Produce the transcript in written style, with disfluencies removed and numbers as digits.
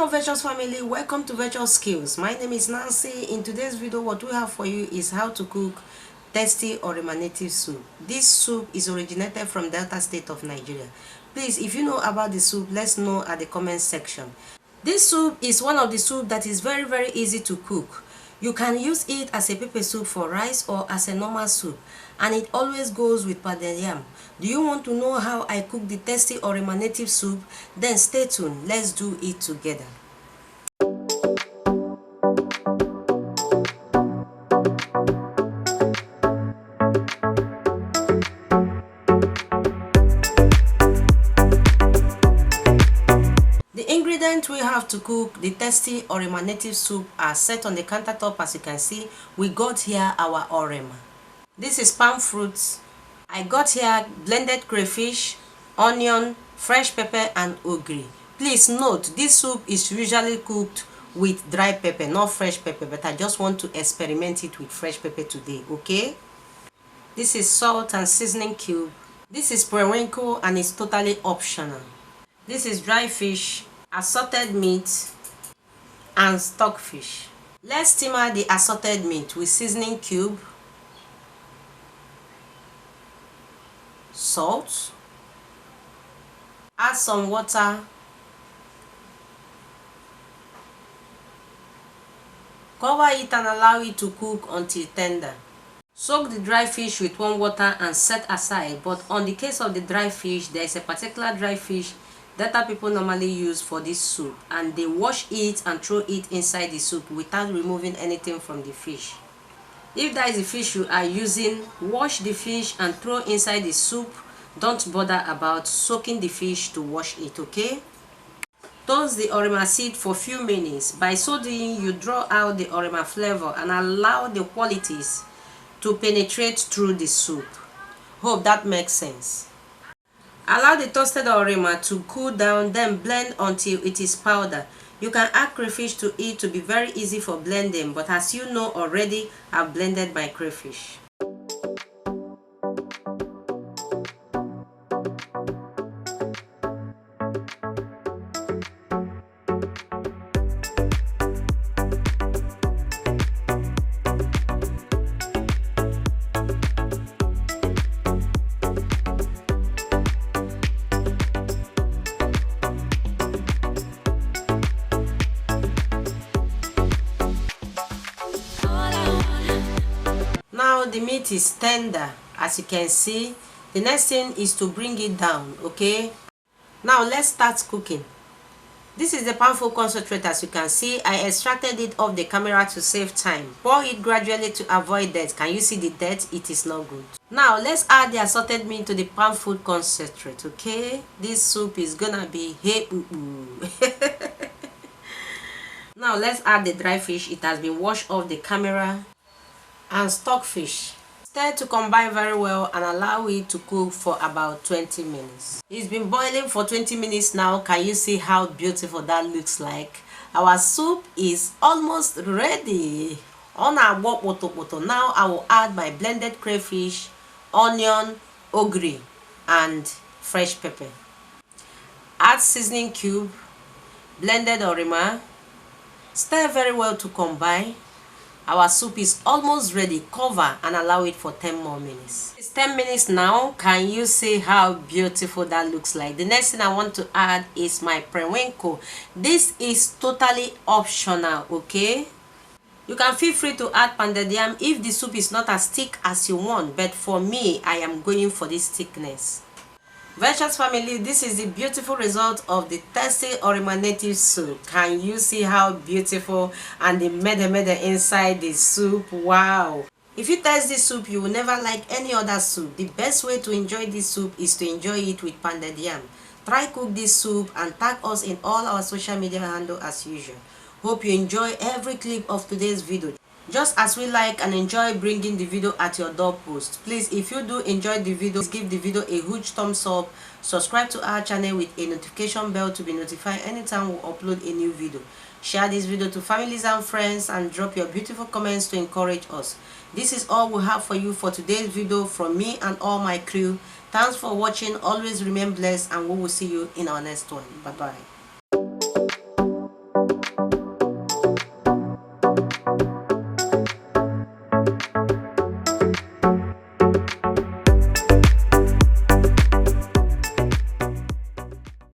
Hello Virtuous family, welcome to Virtuosskills. My name is Nancy. In today's video, what we have for you is how to cook tasty Orima native soup. This soup is originated from Delta State of Nigeria. Please, if you know about the soup, let's know at the comment section. This soup is one of the soup that is very easy to cook. You can use it as a pepper soup for rice or as a normal soup, and it always goes with pounded yam. Do you want to know how I cook the tasty Orima native soup? Then stay tuned. Let's do it together. The ingredients we have to cook the tasty Orima native soup are set on the countertop. As you can see, we got here our Orima. This is palm fruits. I got here blended crayfish, onion, fresh pepper and ogiri. Please note, this soup is usually cooked with dry pepper, not fresh pepper, but I just want to experiment it with fresh pepper today, okay? This is salt and seasoning cube. This is periwinkle and it's totally optional. This is dry fish, assorted meat and stockfish. Let's simmer the assorted meat with seasoning cube, salt, add some water, cover it and allow it to cook until tender. Soak the dry fish with warm water and set aside, but on the case of the dry fish, there is a particular dry fish that people normally use for this soup, and they wash it and throw it inside the soup without removing anything from the fish. If that is the fish you are using, wash the fish and throw inside the soup. Don't bother about soaking the fish to wash it, okay? Toast the Orima seed for a few minutes. By so doing, you draw out the Orima flavor and allow the qualities to penetrate through the soup. Hope that makes sense. Allow the toasted Orima to cool down, then blend until it is powder. You can add crayfish to it to be very easy for blending, but as you know already, I've blended my crayfish. Now the meat is tender, as you can see. The next thing is to bring it down, okay? Now let's start cooking. This is the powerful concentrate. As you can see, I extracted it off the camera to save time. Pour it gradually to avoid dirt. Can you see the dirt? It is not good. Now let's add the assorted meat to the palm fruit concentrate, okay? This soup is gonna be hey Now let's add the dry fish. It has been washed off the camera, and stockfish. Stir to combine very well and allow it to cook for about 20 minutes. It's been boiling for 20 minutes now. Can you see how beautiful that looks like? Our soup is almost ready. On our now I will add my blended crayfish, onion, ogiri and fresh pepper. Add seasoning cube, blended Orima. Stir very well to combine. Our soup is almost ready. Cover and allow it for 10 more minutes. It's 10 minutes now. Can you see how beautiful that looks like? The next thing I want to add is my periwinkle. This is totally optional, okay? You can feel free to add pounded yam if the soup is not as thick as you want, but for me, I am going for this thickness. Virtuous family, this is the beautiful result of the tasty Orima native soup. Can you see how beautiful and the mede inside the soup? Wow! If you taste this soup, you will never like any other soup. The best way to enjoy this soup is to enjoy it with pounded yam. Try cook this soup and tag us in all our social media handle as usual. Hope you enjoy every clip of today's video, just as we like and enjoy bringing the video at your doorpost. Please, if you do enjoy the video, please give the video a huge thumbs up. Subscribe to our channel with a notification bell to be notified anytime we upload a new video. Share this video to families and friends and drop your beautiful comments to encourage us. This is all we have for you for today's video from me and all my crew. Thanks for watching. Always remain blessed and we will see you in our next one. Bye bye.